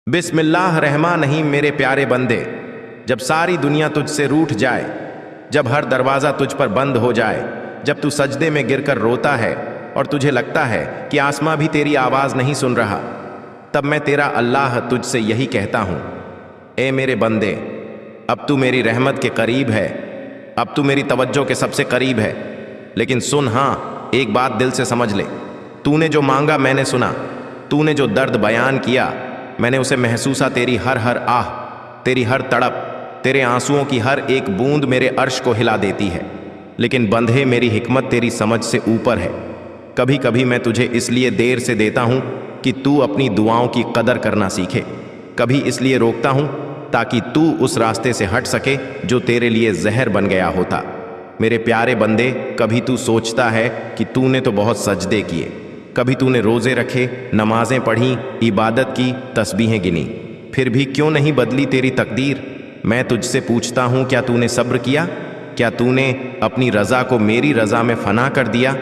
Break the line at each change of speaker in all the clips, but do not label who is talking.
बिस्मिल्लाह रहमान नहीं मेरे प्यारे बंदे, जब सारी दुनिया तुझसे रूठ जाए, जब हर दरवाज़ा तुझ पर बंद हो जाए, जब तू सजदे में गिरकर रोता है और तुझे लगता है कि आसमां भी तेरी आवाज़ नहीं सुन रहा, तब मैं तेरा अल्लाह तुझसे यही कहता हूँ, ए मेरे बंदे, अब तू मेरी रहमत के करीब है, अब तू मेरी तवज्जो के सबसे करीब है। लेकिन सुन, हाँ, एक बात दिल से समझ ले, तूने जो मांगा मैंने सुना, तूने जो दर्द बयान किया मैंने उसे महसूसा। तेरी हर हर आह, तेरी हर तड़प, तेरे आंसुओं की हर एक बूंद मेरे अर्श को हिला देती है। लेकिन बंधे, मेरी हिकमत तेरी समझ से ऊपर है। कभी कभी मैं तुझे इसलिए देर से देता हूँ कि तू अपनी दुआओं की कदर करना सीखे, कभी इसलिए रोकता हूँ ताकि तू उस रास्ते से हट सके जो तेरे लिए जहर बन गया होता। मेरे प्यारे बंदे, कभी तू सोचता है कि तूने तो बहुत सजदे किए, कभी तूने रोज़े रखे, नमाजें पढ़ी, इबादत की, तस्बीहें गिनी, फिर भी क्यों नहीं बदली तेरी तकदीर। मैं तुझसे पूछता हूँ, क्या तूने सब्र किया? क्या तूने अपनी रज़ा को मेरी रज़ा में फ़ना कर दिया?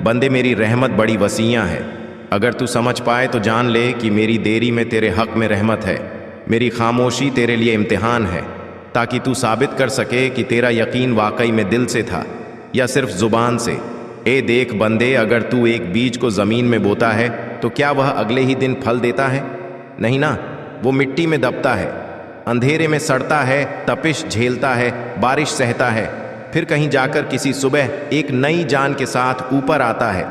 बंदे, मेरी रहमत बड़ी वसीया है। अगर तू समझ पाए तो जान ले कि मेरी देरी में तेरे हक़ में रहमत है, मेरी खामोशी तेरे लिए इम्तिहान है, ताकि तू साबित कर सके कि तेरा यकीन वाकई में दिल से था या सिर्फ ज़ुबान से। ए देख बंदे, अगर तू एक बीज को ज़मीन में बोता है तो क्या वह अगले ही दिन फल देता है? नहीं ना, वो मिट्टी में दबता है, अंधेरे में सड़ता है, तपिश झेलता है, बारिश सहता है, फिर कहीं जाकर किसी सुबह एक नई जान के साथ ऊपर आता है।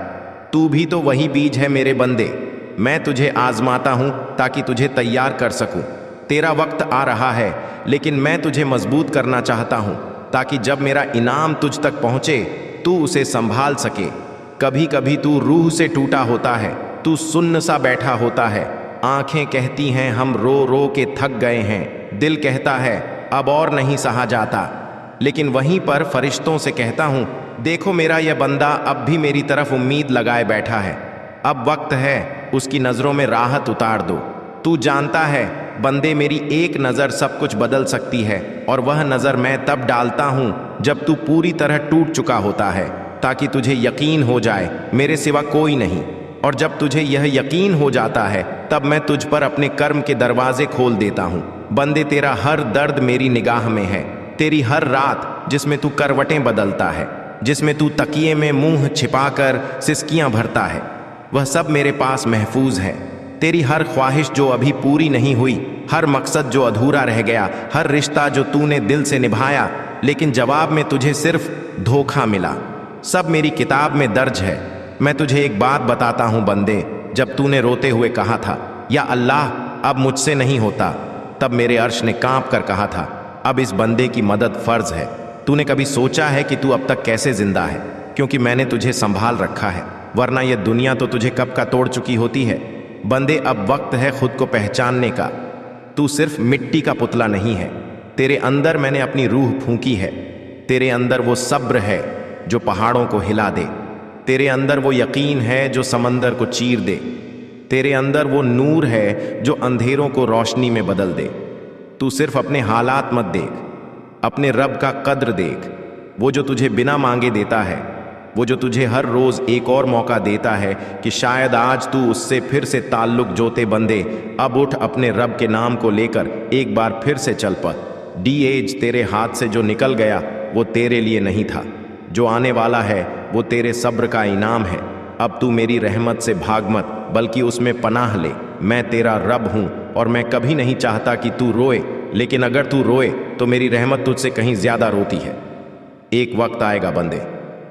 तू भी तो वही बीज है मेरे बंदे। मैं तुझे आजमाता हूँ ताकि तुझे तैयार कर सकूँ। तेरा वक्त आ रहा है, लेकिन मैं तुझे मजबूत करना चाहता हूँ ताकि जब मेरा इनाम तुझ तक पहुँचे तू उसे संभाल सके। कभी कभी तू रूह से टूटा होता है, तू सुन्न सा बैठा होता है, आंखें कहती हैं हम रो रो के थक गए हैं, दिल कहता है अब और नहीं सहा जाता, लेकिन वहीं पर फरिश्तों से कहता हूँ, देखो मेरा यह बंदा अब भी मेरी तरफ उम्मीद लगाए बैठा है, अब वक्त है उसकी नज़रों में राहत उतार दो। तू जानता है बंदे, मेरी एक नज़र सब कुछ बदल सकती है, और वह नज़र मैं तब डालता हूँ जब तू पूरी तरह टूट चुका होता है, ताकि तुझे यकीन हो जाए मेरे सिवा कोई नहीं। और जब तुझे यह यकीन हो जाता है तब मैं तुझ पर अपने कर्म के दरवाजे खोल देता हूँ। बंदे, तेरा हर दर्द मेरी निगाह में है, तेरी हर रात जिसमें तू करवटें बदलता है, जिसमें तू तकिए में मुंह छिपाकर सिसकियाँ भरता है, वह सब मेरे पास महफूज है। तेरी हर ख्वाहिश जो अभी पूरी नहीं हुई, हर मकसद जो अधूरा रह गया, हर रिश्ता जो तूने दिल से निभाया लेकिन जवाब में तुझे सिर्फ धोखा मिला, सब मेरी किताब में दर्ज है। मैं तुझे एक बात बताता हूँ बंदे, जब तूने रोते हुए कहा था या अल्लाह अब मुझसे नहीं होता, तब मेरे अर्श ने कांप कर कहा था अब इस बंदे की मदद फ़र्ज है। तूने कभी सोचा है कि तू अब तक कैसे जिंदा है? क्योंकि मैंने तुझे संभाल रखा है, वरना यह दुनिया तो तुझे कब का तोड़ चुकी होती है। बंदे, अब वक्त है खुद को पहचानने का। तू सिर्फ मिट्टी का पुतला नहीं है, तेरे अंदर मैंने अपनी रूह फूंकी है। तेरे अंदर वो सब्र है जो पहाड़ों को हिला दे, तेरे अंदर वो यकीन है जो समंदर को चीर दे, तेरे अंदर वो नूर है जो अंधेरों को रोशनी में बदल दे। तू सिर्फ अपने हालात मत देख, अपने रब का कद्र देख, वो जो तुझे बिना मांगे देता है, वो जो तुझे हर रोज़ एक और मौका देता है कि शायद आज तू उससे फिर से ताल्लुक़ जोते। बंदे, अब उठ, अपने रब के नाम को लेकर एक बार फिर से चल पड़। एज तेरे हाथ से जो निकल गया वो तेरे लिए नहीं था, जो आने वाला है वो तेरे सब्र का इनाम है। अब तू मेरी रहमत से भाग मत, बल्कि उसमें पनाह ले। मैं तेरा रब हूँ और मैं कभी नहीं चाहता कि तू रोए, लेकिन अगर तू रोए तो मेरी रहमत तुझसे कहीं ज़्यादा रोती है। एक वक्त आएगा बंदे,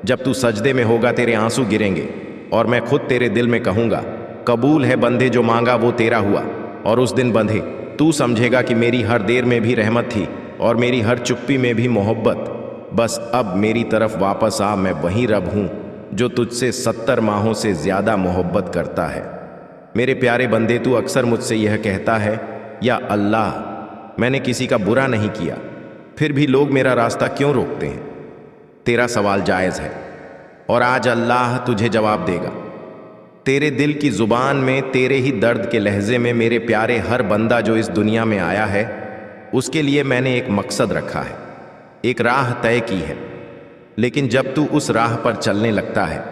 जब तू सजदे में होगा, तेरे आंसू गिरेंगे और मैं खुद तेरे दिल में कहूँगा कबूल है बंदे, जो मांगा वो तेरा हुआ। और उस दिन बंदे, तू समझेगा कि मेरी हर देर में भी रहमत थी और मेरी हर चुप्पी में भी मोहब्बत। बस अब मेरी तरफ वापस आ, मैं वही रब हूँ जो तुझसे 70 माहों से ज़्यादा मोहब्बत करता है। मेरे प्यारे बंदे, तू अक्सर मुझसे यह कहता है, या अल्लाह मैंने किसी का बुरा नहीं किया, फिर भी लोग मेरा रास्ता क्यों रोकते हैं? तेरा सवाल जायज़ है और आज अल्लाह तुझे जवाब देगा। तेरे दिल की ज़ुबान में, तेरे ही दर्द के लहजे में मेरे प्यारे, हर बंदा जो इस दुनिया में आया है उसके लिए मैंने एक मकसद रखा है, एक राह तय की है। लेकिन जब तू उस राह पर चलने लगता है,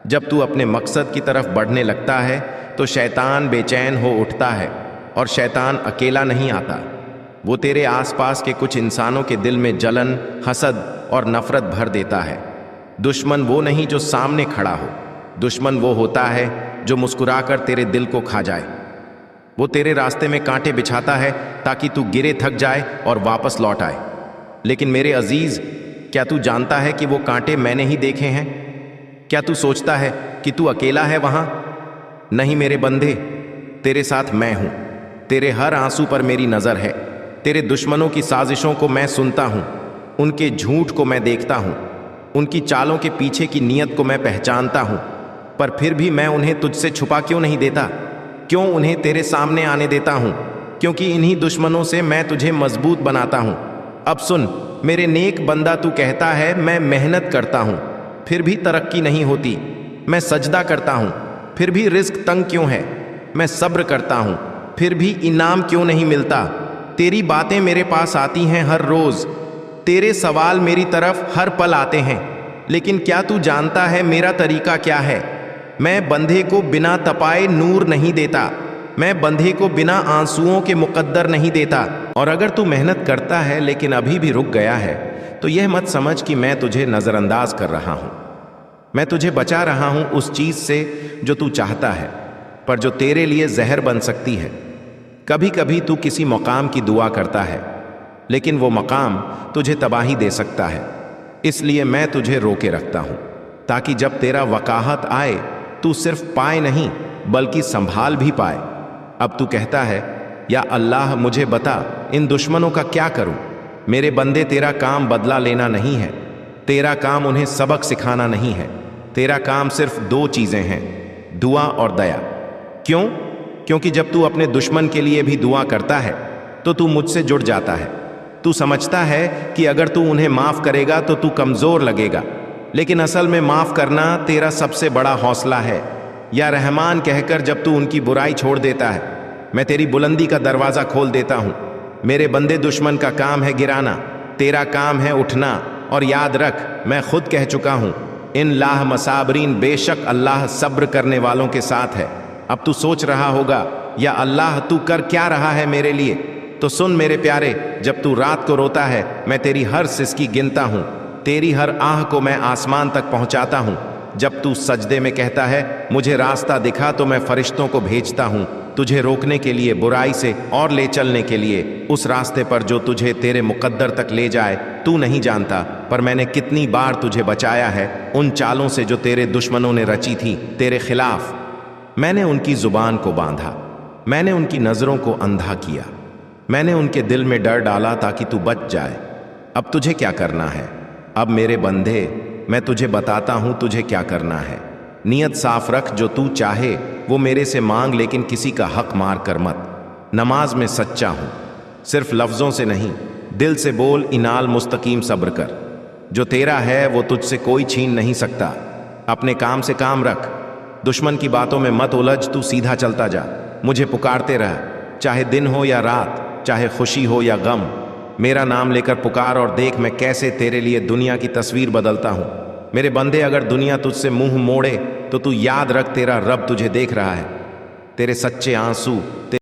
जब तू अपने मकसद की तरफ बढ़ने लगता है, तो शैतान बेचैन हो उठता है اور شیطان اکیلا نہیں آتا، وہ تیرے آس پاس کے کچھ انسانوں کے دل میں جلن، حسد اور نفرت بھر دیتا ہے۔ دشمن وہ نہیں جو سامنے کھڑا ہو، دشمن وہ ہوتا ہے جو مسکرا کر تیرے دل کو کھا جائے۔ وہ تیرے راستے میں کانٹے بچھاتا ہے تاکہ تو گرے تھک جائے اور واپس لوٹ آئے۔ لیکن میرے عزیز، کیا تو جانتا ہے کہ وہ کانٹے میں نے ہی دیکھے ہیں؟ کیا تو سوچتا ہے کہ تو اکیلا ہے وہاں؟ نہیں میرے بندے، تیرے ساتھ میں ہوں۔ تیرے ہر آنسو پر میری نظر ہے، تیرے دشمنوں کی سازشوں کو میں سنتا ہوں، ان کے جھوٹ کو میں دیکھتا ہوں، ان کی چالوں کے پیچھے کی نیت کو میں پہچانتا ہوں۔ پر پھر بھی میں انہیں تجھ سے چھپا کیوں نہیں دیتا؟ کیوں انہیں تیرے سامنے آنے دیتا ہوں؟ کیونکہ انہی دشمنوں سے میں تجھے مضبوط بناتا ہوں۔ اب سن میرے نیک بندہ، تو کہتا ہے میں محنت کرتا ہوں پھر بھی ترقی نہیں ہوتی، میں سجدہ کرتا ہوں پھر بھی رزق تنگ کیوں ہے، میں صبر کرتا ہوں پھر بھی انعام کیوں نہیں ملتا؟ تیری باتیں میرے پاس آتی ہیں ہر روز، تیرے سوال میری طرف ہر پل آتے ہیں، لیکن کیا تو جانتا ہے میرا طریقہ کیا ہے؟ میں بندھے کو بنا تپائے نور نہیں دیتا، میں بندھے کو بنا آنسوؤں کے مقدر نہیں دیتا۔ اور اگر تو محنت کرتا ہے لیکن ابھی بھی رک گیا ہے تو یہ مت سمجھ کہ میں تجھے نظر انداز کر رہا ہوں۔ میں تجھے بچا رہا ہوں اس چیز سے جو تو چاہتا ہے، پر جو تیرے لیے زہر بن سکتی ہے۔ کبھی کبھی تو کسی مقام کی دعا کرتا ہے، لیکن وہ مقام تجھے تباہی دے سکتا ہے، اس لیے میں تجھے روکے رکھتا ہوں تاکہ جب تیرا وقاحت آئے تو صرف پائے نہیں بلکہ سنبھال بھی پائے۔ اب تو کہتا ہے یا اللہ مجھے بتا ان دشمنوں کا کیا کروں؟ میرے بندے، تیرا کام بدلہ لینا نہیں ہے، تیرا کام انہیں سبق سکھانا نہیں ہے، تیرا کام صرف دو چیزیں ہیں، دعا اور دیا۔ کیوں؟ کیونکہ جب تو اپنے دشمن کے لیے بھی دعا کرتا ہے تو تو مجھ سے جڑ جاتا ہے۔ تو سمجھتا ہے کہ اگر تو انہیں معاف کرے گا تو تو کمزور لگے گا، لیکن اصل میں معاف کرنا تیرا سب سے بڑا حوصلہ ہے۔ یا رحمان کہہ کر جب تو ان کی برائی چھوڑ دیتا ہے، میں تیری بلندی کا دروازہ کھول دیتا ہوں۔ میرے بندے، دشمن کا کام ہے گرانا، تیرا کام ہے اٹھنا۔ اور یاد رکھ، میں خود کہہ چکا ہوں، ان لاہ مصابرین، بے شک اللہ صبر کرنے والوں کے ساتھ ہے۔ اب تو سوچ رہا ہوگا یا اللہ تو کر کیا رہا ہے میرے لیے؟ تو سن میرے پیارے، جب تو رات کو روتا ہے میں تیری ہر سسکی گنتا ہوں، تیری ہر آہ کو میں آسمان تک پہنچاتا ہوں۔ جب تو سجدے میں کہتا ہے مجھے راستہ دکھا، تو میں فرشتوں کو بھیجتا ہوں تجھے روکنے کے لیے، برائی سے اور لے چلنے کے لیے اس راستے پر جو تجھے تیرے مقدر تک لے جائے۔ تو نہیں جانتا پر میں نے کتنی بار تجھے بچایا ہے ان چالوں سے جو تیرے دشمنوں نے رچی تھی تیرے خلاف۔ میں نے ان کی زبان کو باندھا، میں نے ان کی نظروں کو اندھا کیا، میں نے ان کے دل میں ڈر ڈالا تاکہ تو بچ جائے۔ اب تجھے کیا کرنا ہے؟ اب میرے بندے، میں تجھے بتاتا ہوں تجھے کیا کرنا ہے۔ نیت صاف رکھ، جو تو چاہے وہ میرے سے مانگ، لیکن کسی کا حق مار کر مت۔ نماز میں سچا ہوں، صرف لفظوں سے نہیں، دل سے بول، انال مستقیم صبر کر۔ جو تیرا ہے وہ تجھ سے کوئی چھین نہیں سکتا۔ اپنے کام سے کام رکھ، دشمن کی باتوں میں مت الجھ، تو سیدھا چلتا جا، مجھے پکارتے رہ، چاہے دن ہو یا رات، چاہے خوشی ہو یا غم۔ میرا نام لے کر پکار اور دیکھ میں کیسے تیرے لیے دنیا کی تصویر بدلتا ہوں۔ میرے بندے، اگر دنیا تجھ سے منہ موڑے تو تو یاد رکھ، تیرا رب تجھے دیکھ رہا ہے، تیرے سچے آنسو